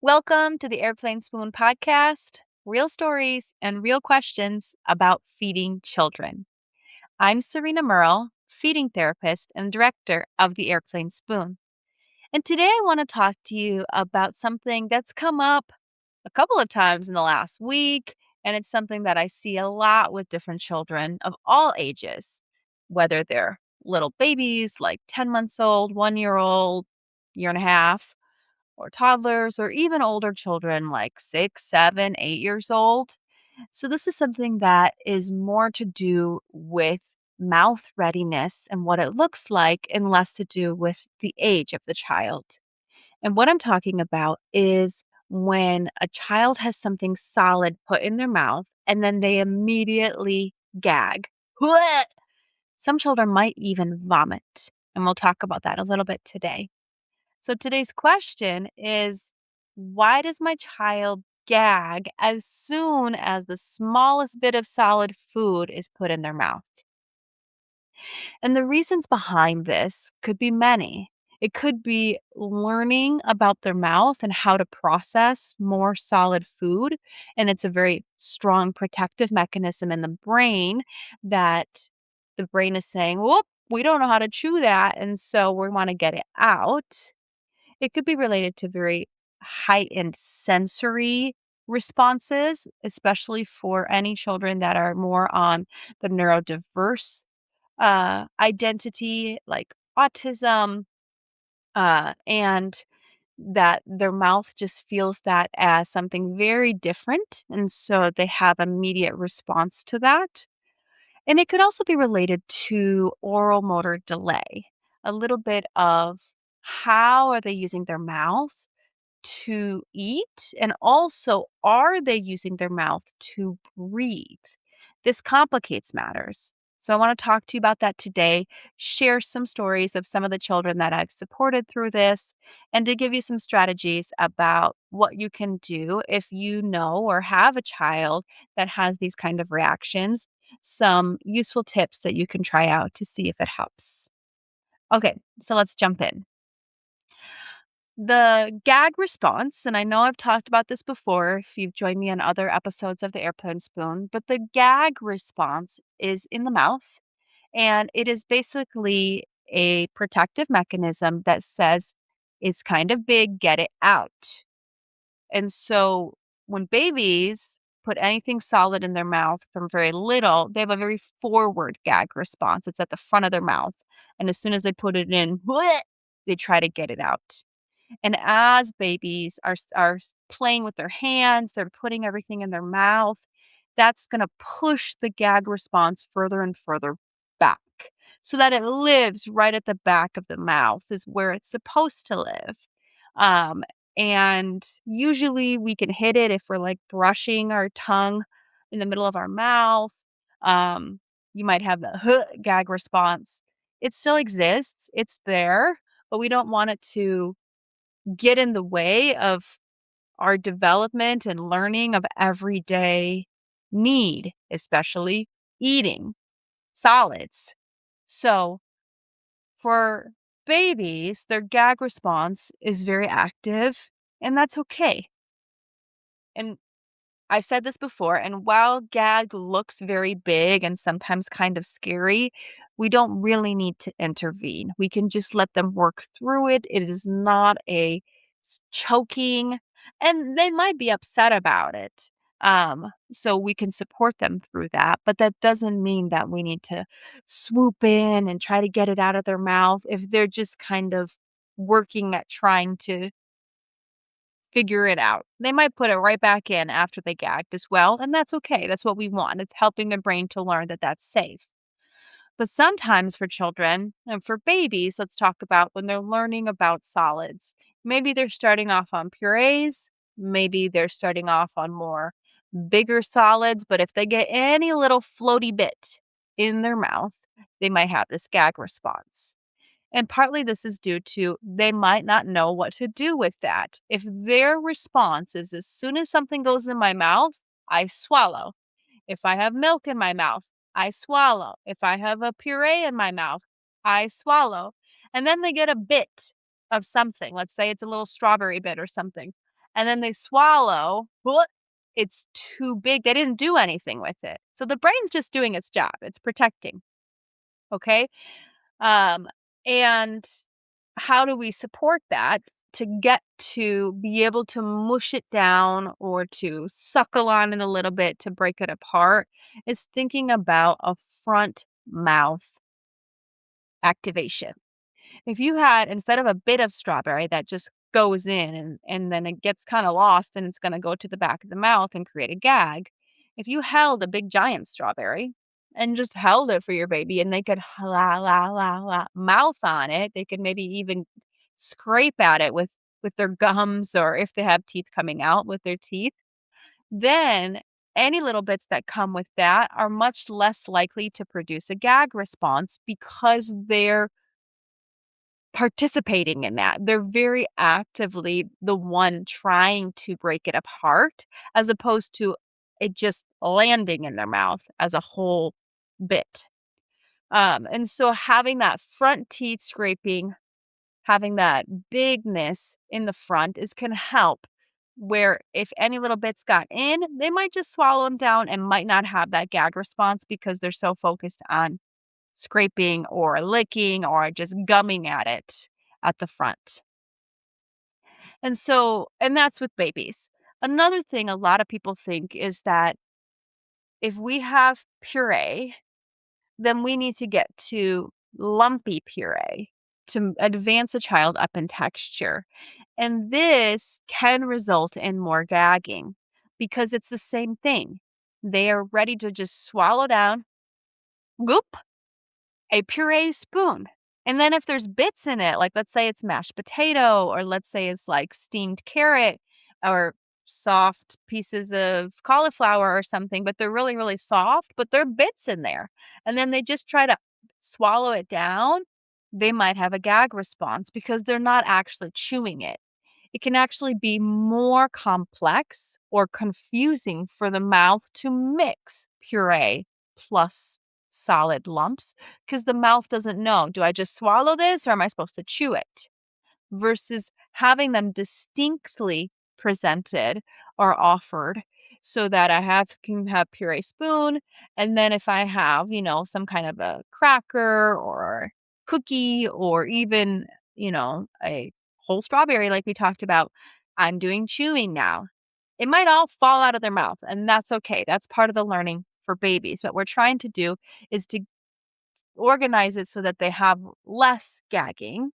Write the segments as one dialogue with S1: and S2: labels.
S1: Welcome to the Airplane Spoon podcast, real stories and real questions about feeding children. I'm Sarina Murrell, feeding therapist and director of the Airplane Spoon. And today I want to talk to you about something that's come up a couple of times in the last week, and it's something that I see a lot with different children of all ages, whether they're little babies like 10 months old, 1 year old, year and a half, or toddlers, or even older children like 6, 7, 8 years old. So, this is something that is more to do with mouth readiness and what it looks like, and less to do with the age of the child. And what I'm talking about is when a child has something solid put in their mouth and then they immediately gag. Some children might even vomit. And we'll talk about that a little bit today. So today's question is, why does my child gag as soon as the smallest bit of solid food is put in their mouth? And the reasons behind this could be many. It could be learning about their mouth and how to process more solid food. And it's a very strong protective mechanism in the brain that the brain is saying, whoop, we don't know how to chew that. And so we want to get it out. It could be related to very heightened sensory responses, especially for any children that are more on the neurodiverse identity, like autism, and that their mouth just feels that as something very different. And so they have immediate response to that. And it could also be related to oral motor delay, a little bit of how are they using their mouth to eat? And also, are they using their mouth to breathe? This complicates matters. So, I want to talk to you about that today, share some stories of some of the children that I've supported through this, and to give you some strategies about what you can do if you know or have a child that has these kind of reactions, some useful tips that you can try out to see if it helps. Okay, so let's jump in. The gag response, and I know I've talked about this before if you've joined me on other episodes of the Airplane Spoon, but the gag response is in the mouth, and it is basically a protective mechanism that says it's kind of big, get it out. And so when babies put anything solid in their mouth from very little, they have a very forward gag response. It's at the front of their mouth. And as soon as they put it in, they try to get it out. And as babies are playing with their hands, they're putting everything in their mouth, that's gonna push the gag response further and further back so that it lives right at the back of the mouth is where it's supposed to live. Um, and usually we can hit it if we're, like, brushing our tongue in the middle of our mouth. Um, you might have the gag response. It still exists, it's there, but we don't want it to get in the way of our development and learning of everyday need, especially eating solids. So, for babies, their gag response is very active, and that's okay. And I've said this before, and while gag looks very big and sometimes kind of scary, we don't really need to intervene. We can just let them work through it. It is not a choking, and they might be upset about it. So we can support them through that, but that doesn't mean that we need to swoop in and try to get it out of their mouth if they're just kind of working at trying to figure it out. They might put it right back in after they gagged as well, and that's okay. That's what we want. It's helping the brain to learn that that's safe. But sometimes for children and for babies, let's talk about when they're learning about solids. Maybe they're starting off on purees, maybe they're starting off on more bigger solids, but if they get any little floaty bit in their mouth, they might have this gag response. And partly this is due to they might not know what to do with that. If their response is as soon as something goes in my mouth, I swallow. If I have milk in my mouth, I swallow. If I have a puree in my mouth, I swallow. And then they get a bit of something. Let's say it's a little strawberry bit or something. and then they swallow. It's too big. They didn't do anything with it. So the brain's just doing its job. It's protecting. Okay. Um, and how do we support that to get to be able to mush it down or to suckle on it a little bit to break it apart is thinking about a front mouth activation. If you had, instead of a bit of strawberry that just goes in and then it gets kind of lost and it's going to go to the back of the mouth and create a gag, if you held a big giant strawberry and just held it for your baby and they could la la la la mouth on it, they could maybe even scrape at it with their gums, or if they have teeth coming out, with their teeth, then any little bits that come with that are much less likely to produce a gag response because they're participating in that. They're very actively the one trying to break it apart, as opposed to it just landing in their mouth as a whole bit. And so having that front teeth scraping, having that bigness in the front is can help, where if any little bits got in, they might just swallow them down and might not have that gag response because they're so focused on scraping or licking or just gumming at it at the front. And that's with babies. Another thing a lot of people think is that if we have puree, then we need to get to lumpy puree to advance a child up in texture. And this can result in more gagging because it's the same thing. They are ready to just swallow down, goop, a puree spoon. And then if there's bits in it, like let's say it's mashed potato, or let's say it's like steamed carrot or soft pieces of cauliflower or something, but they're really, really soft, but there are bits in there. And then they just try to swallow it down, they might have a gag response because they're not actually chewing it. It can actually be more complex or confusing for the mouth to mix puree plus solid lumps because the mouth doesn't know, do I just swallow this or am I supposed to chew it? Versus having them distinctly presented or offered so that can have puree spoon, and then if I have, some kind of a cracker or cookie or even, a whole strawberry like we talked about, I'm doing chewing now. It might all fall out of their mouth, and that's okay. That's part of the learning for babies. What we're trying to do is to organize it so that they have less gagging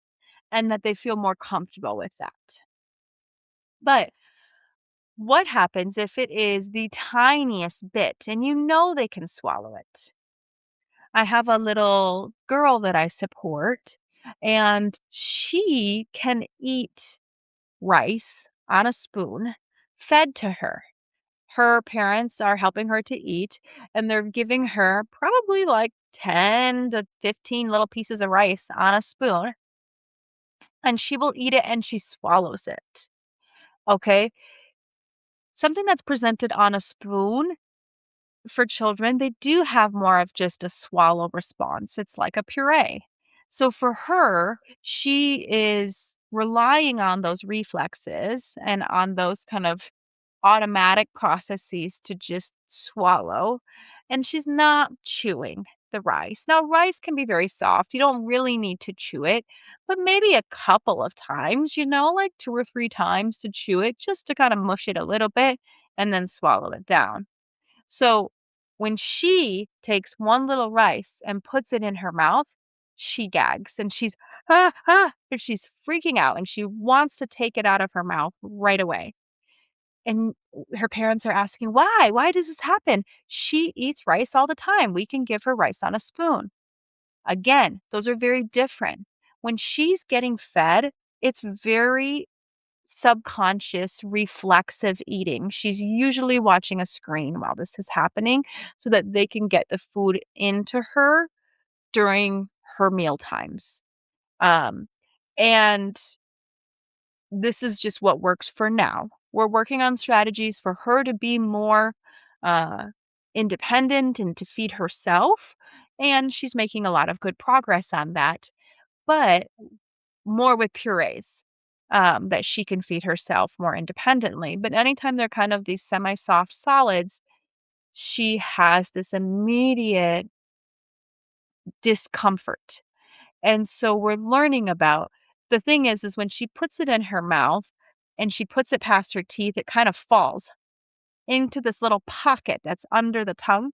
S1: and that they feel more comfortable with that. But what happens if it is the tiniest bit and they can swallow it? I have a little girl that I support, and she can eat rice on a spoon fed to her. Her parents are helping her to eat, and they're giving her probably like 10 to 15 little pieces of rice on a spoon, and she will eat it and she swallows it. Okay. Something that's presented on a spoon for children, they do have more of just a swallow response. It's like a puree. So for her, she is relying on those reflexes and on those kind of automatic processes to just swallow, and she's not chewing the rice. Now, rice can be very soft. You don't really need to chew it, but maybe a couple of times, like 2 or 3 times to chew it just to kind of mush it a little bit and then swallow it down. So when she takes one little rice and puts it in her mouth, she gags and she's and she's freaking out and she wants to take it out of her mouth right away. And her parents are asking, "Why? Why does this happen? She eats rice all the time. We can give her rice on a spoon." Again, those are very different. When she's getting fed, it's very subconscious, reflexive eating. She's usually watching a screen while this is happening so that they can get the food into her during her meal times. Um, and this is just what works for now. We're working on strategies for her to be more uh, independent and to feed herself. And she's making a lot of good progress on that, but more with purees. that she can feed herself more independently. But anytime they're kind of these semi-soft solids, she has this immediate discomfort. And so we're learning about the thing is when she puts it in her mouth and she puts it past her teeth, it kind of falls into this little pocket that's under the tongue.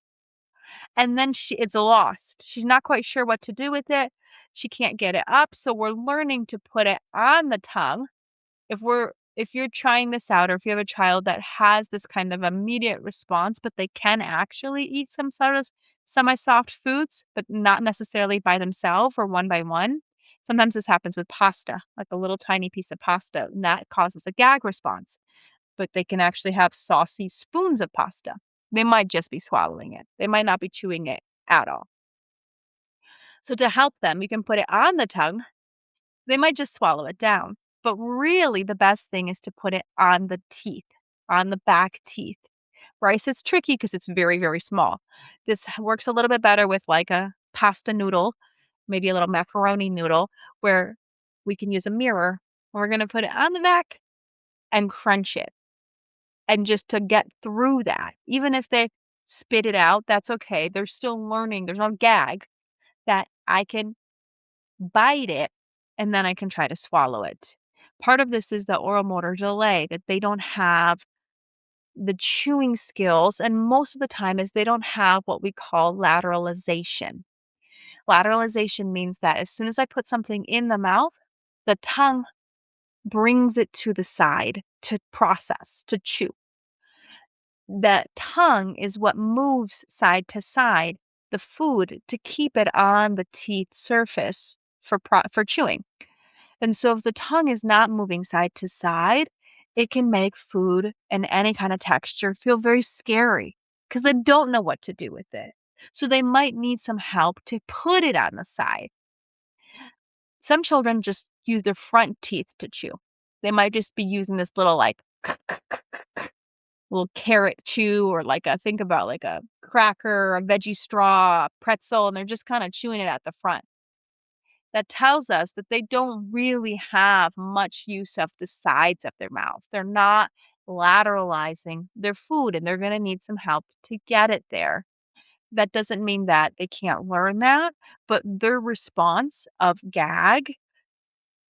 S1: And then it's lost. She's not quite sure what to do with it. She can't get it up. So we're learning to put it on the tongue. If you're trying this out, or if you have a child that has this kind of immediate response, but they can actually eat some sort of semi-soft foods, but not necessarily by themselves or one by one. Sometimes this happens with pasta, like a little tiny piece of pasta, and that causes a gag response. But they can actually have saucy spoons of pasta. They might just be swallowing it. They might not be chewing it at all. So to help them, you can put it on the tongue. They might just swallow it down. But really, the best thing is to put it on the teeth, on the back teeth. Rice is tricky because it's very, very small. This works a little bit better with like a pasta noodle, maybe a little macaroni noodle, where we can use a mirror. We're going to put it on the back and crunch it. And just to get through that, even if they spit it out, that's okay. They're still learning. There's no gag that I can bite it and then I can try to swallow it. Part of this is the oral motor delay, that they don't have the chewing skills. And most of the time is they don't have what we call lateralization. Lateralization means that as soon as I put something in the mouth, the tongue brings it to the side to process, to chew. The tongue is what moves side to side the food to keep it on the teeth surface for chewing. And so if the tongue is not moving side to side, it can make food and any kind of texture feel very scary because they don't know what to do with it. So they might need some help to put it on the side. Some children just use their front teeth to chew. They might just be using this little like little carrot chew, or like think about like a cracker, a veggie straw, a pretzel, and they're just kind of chewing it at the front. That tells us that they don't really have much use of the sides of their mouth. They're not lateralizing their food, and they're going to need some help to get it there. That doesn't mean that they can't learn that, but their response of gag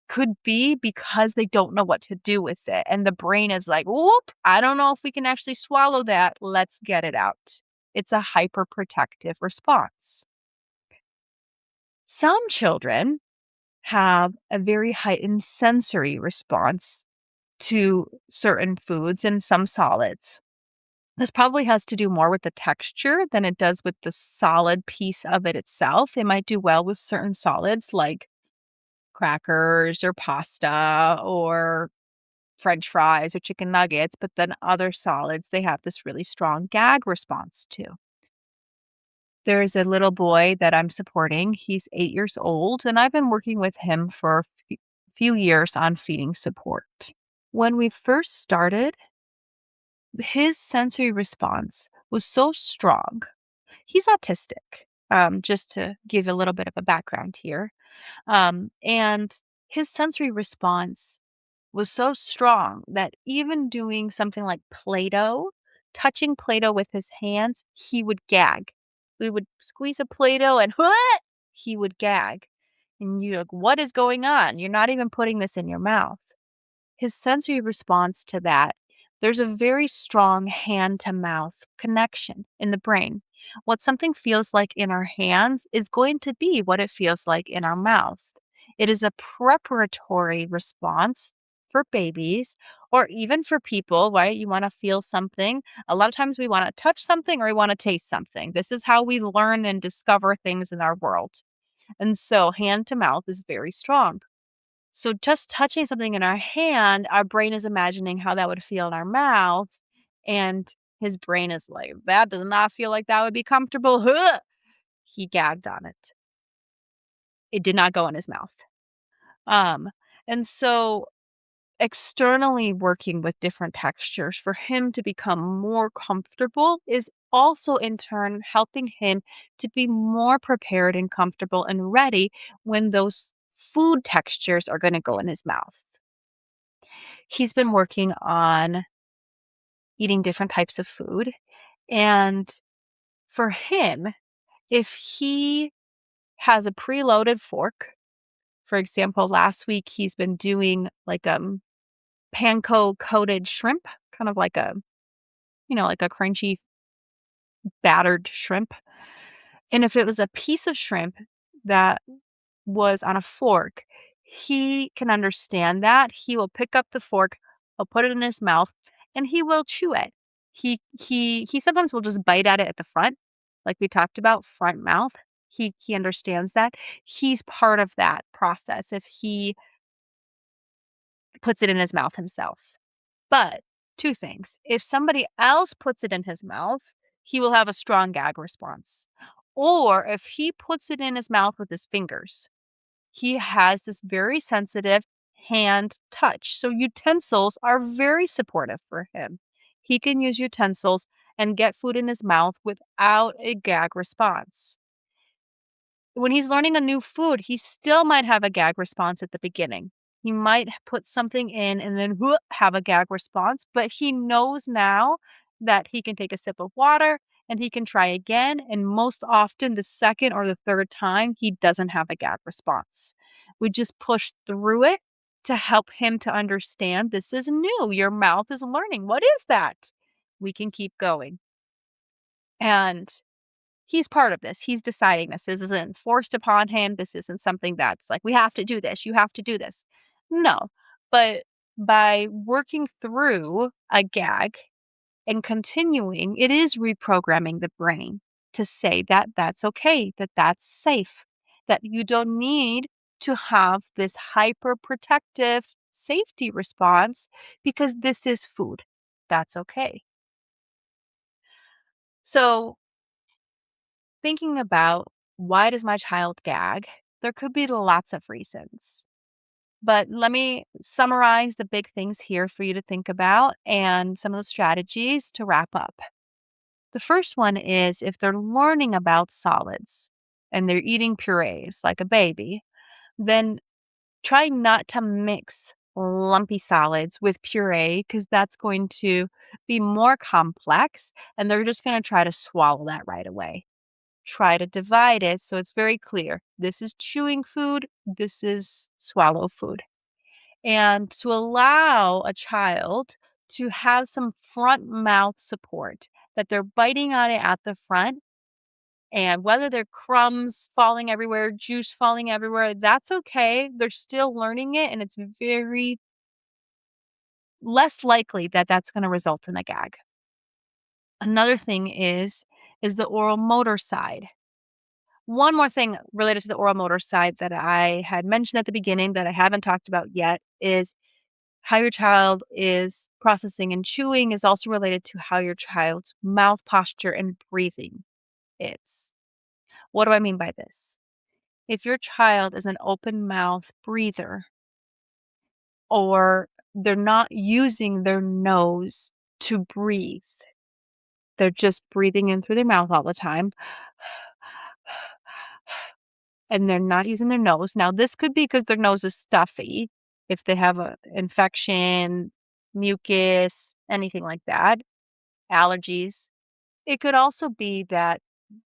S1: could be because they don't know what to do with it. And the brain is like, whoop, I don't know if we can actually swallow that. Let's get it out. It's a hyperprotective response. Some children have a very heightened sensory response to certain foods and some solids. This probably has to do more with the texture than it does with the solid piece of it itself. They might do well with certain solids like crackers or pasta or French fries or chicken nuggets, but then other solids, they have this really strong gag response to. There's a little boy that I'm supporting. He's 8 years old, and I've been working with him for a few years on feeding support. When we first started, his sensory response was so strong. He's autistic, just to give a little bit of a background here. And his sensory response was so strong that even doing something like Play-Doh, touching Play-Doh with his hands, he would gag. We would squeeze a Play-Doh and what? He would gag. And you're like, what is going on? You're not even putting this in your mouth. His sensory response to that, there's a very strong hand to mouth connection in the brain. What something feels like in our hands is going to be what it feels like in our mouth. It is a preparatory response for babies or even for people, right? You want to feel something. A lot of times we want to touch something or we want to taste something. This is how we learn and discover things in our world. And so hand to mouth is very strong. So just touching something in our hand, our brain is imagining how that would feel in our mouth. And his brain is like, that does not feel like that would be comfortable. Huh! He gagged on it. It did not go in his mouth. And so externally working with different textures for him to become more comfortable is also in turn helping him to be more prepared and comfortable and ready when those food textures are going to go in his mouth. He's been working on eating different types of food, and for him, if he has a preloaded fork, for example, last week he's been doing like, panko coated shrimp, kind of like a, like a crunchy battered shrimp. And if it was a piece of shrimp that was on a fork, he can understand that. He will pick up the fork, he'll put it in his mouth, and he will chew it. He sometimes will just bite at it at the front, like we talked about, front mouth. He understands that. He's part of that process if he puts it in his mouth himself. But 2 things, if somebody else puts it in his mouth, he will have a strong gag response. Or if he puts it in his mouth with his fingers, he has this very sensitive hand touch. So utensils are very supportive for him. He can use utensils and get food in his mouth without a gag response. When he's learning a new food, he still might have a gag response at the beginning. He might put something in and then have a gag response, but he knows now that he can take a sip of water and he can try again. And most often, the second or the third time, he doesn't have a gag response. We just push through it to help him to understand this is new. Your mouth is learning. What is that? We can keep going. And he's part of this. He's deciding this. This isn't forced upon him. This isn't something that's like, we have to do this. You have to do this. No. But by working through a gag and continuing, it is reprogramming the brain to say that that's okay, that that's safe, that you don't need to have this hyper protective safety response because this is food. That's okay. So, thinking about why does my child gag, there could be lots of reasons. But let me summarize the big things here for you to think about and some of the strategies to wrap up. The first one is if they're learning about solids and they're eating purees like a baby, then try not to mix lumpy solids with puree because that's going to be more complex and they're just going to try to swallow that right away. Try to divide it so it's very clear. This is chewing food, this is swallow food. And to allow a child to have some front mouth support, that they're biting on it at the front. And whether they're crumbs falling everywhere, juice falling everywhere, that's okay. They're still learning it, and it's very less likely that that's going to result in a gag. Another thing is the oral motor side. One more thing related to the oral motor side that I had mentioned at the beginning that I haven't talked about yet is how your child is processing and chewing is also related to how your child's mouth posture and breathing is. What do I mean by this? If your child is an open mouth breather or they're not using their nose to breathe, they're just breathing in through their mouth all the time and they're not using their nose. Now, this could be because their nose is stuffy, if they have an infection, mucus, anything like that, allergies. It could also be that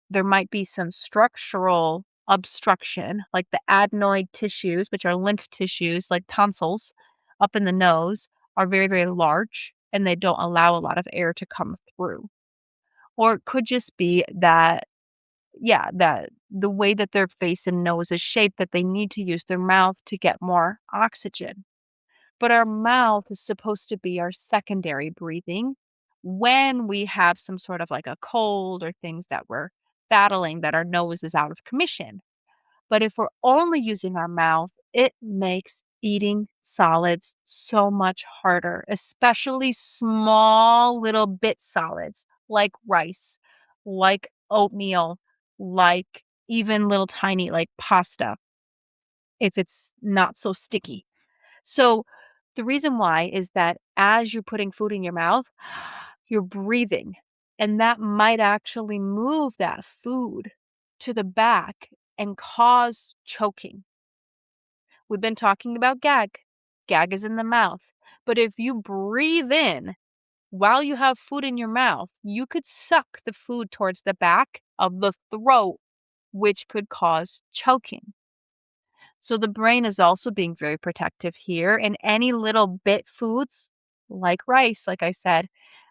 S1: there might be some structural obstruction, like the adenoid tissues, which are lymph tissues, like tonsils up in the nose, are very, very large and they don't allow a lot of air to come through. Or it could just be that yeah, that the way that their face and nose is shaped, that they need to use their mouth to get more oxygen. But our mouth is supposed to be our secondary breathing when we have some sort of like a cold or things that we're battling that our nose is out of commission. But if we're only using our mouth, it makes eating solids so much harder, especially small little bit solids like rice, like oatmeal, like even little tiny like pasta, if it's not so sticky. So the reason why is that as you're putting food in your mouth, you're breathing, and that might actually move that food to the back and cause choking. We've been talking about gag. Gag is in the mouth. But if you breathe in while you have food in your mouth, you could suck the food towards the back of the throat, which could cause choking. So the brain is also being very protective here, and any little bit foods, like rice, like I said,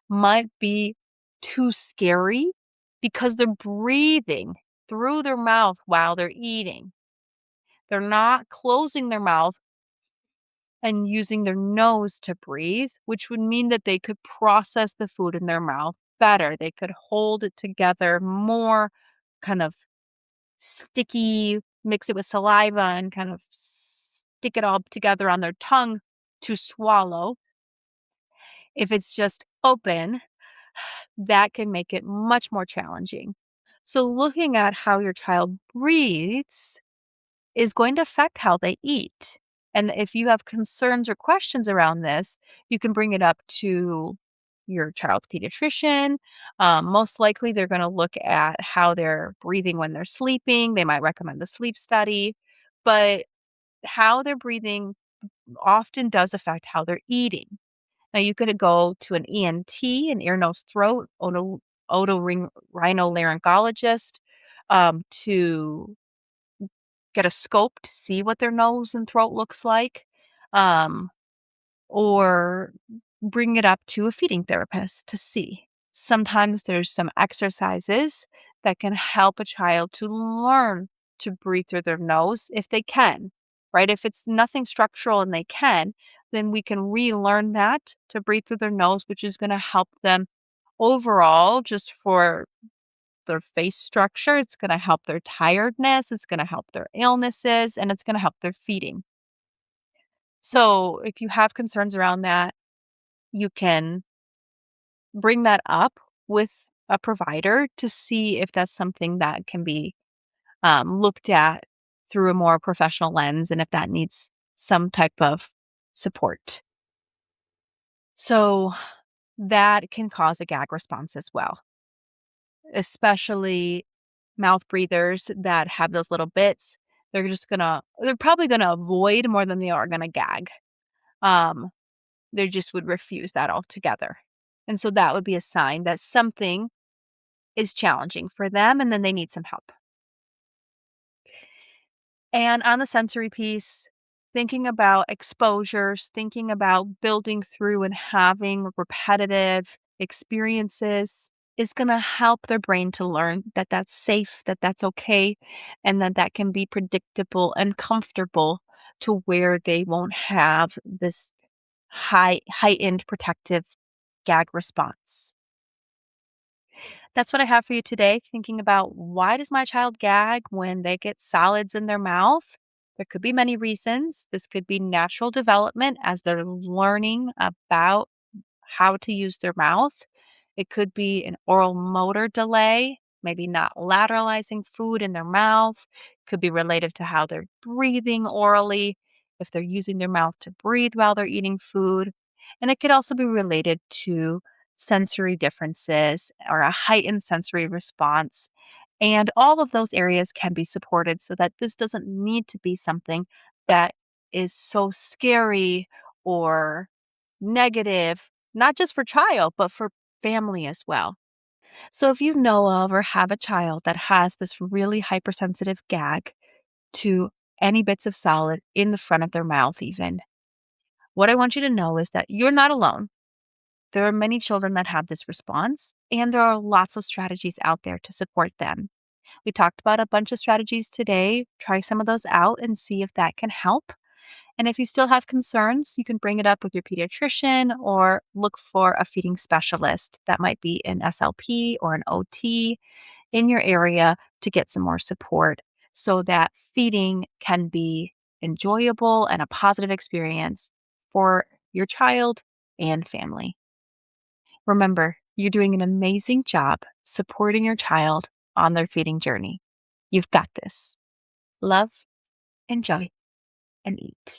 S1: might be too scary because they're breathing through their mouth while they're eating. They're not closing their mouth and using their nose to breathe, which would mean that they could process the food in their mouth better. They could hold it together more kind of sticky, mix it with saliva and kind of stick it all together on their tongue to swallow. If it's just open, that can make it much more challenging. So, looking at how your child breathes is going to affect how they eat. And if you have concerns or questions around this, you can bring it up to your child's pediatrician. Most likely, they're going to look at how they're breathing when they're sleeping. They might recommend the sleep study, but how they're breathing often does affect how they're eating. Now, you could go to an ENT, an ear, nose, throat, otorhinolaryngologist to get a scope to see what their nose and throat looks like, um, or bring it up to a feeding therapist to see. Sometimes there's some exercises that can help a child to learn to breathe through their nose if they can, right? If it's nothing structural and they can, then we can relearn that to breathe through their nose, which is going to help them overall just for their face structure. It's going to help their tiredness. It's going to help their illnesses, and it's going to help their feeding. So, if you have concerns around that, you can bring that up with a provider to see if that's something that can be looked at through a more professional lens and if that needs some type of support. So, that can cause a gag response as well, especially mouth breathers that have those little bits. They're probably gonna avoid more than they are gonna gag. Um, they just would refuse that altogether. And so that would be a sign that something is challenging for them and then they need some help. And on the sensory piece, thinking about exposures, thinking about building through and having repetitive experiences is going to help their brain to learn that that's safe, that that's okay, and that that can be predictable and comfortable to where they won't have this heightened protective gag response. That's what I have for you today, thinking about why does my child gag when they get solids in their mouth? There could be many reasons. This could be natural development as they're learning about how to use their mouth. It could be an oral motor delay, maybe not lateralizing food in their mouth. Could be related to how they're breathing orally, if they're using their mouth to breathe while they're eating food. And it could also be related to sensory differences or a heightened sensory response. And all of those areas can be supported so that this doesn't need to be something that is so scary or negative, not just for child, but for family as well. So if you know of or have a child that has this really hypersensitive gag to any bits of solid in the front of their mouth, even, what I want you to know is that you're not alone. There are many children that have this response, and there are lots of strategies out there to support them. We talked about a bunch of strategies today. Try some of those out and see if that can help. And if you still have concerns, you can bring it up with your pediatrician or look for a feeding specialist. That might be an SLP or an OT in your area to get some more support so that feeding can be enjoyable and a positive experience for your child and family. Remember, you're doing an amazing job supporting your child on their feeding journey. You've got this. Love, enjoy, and eat.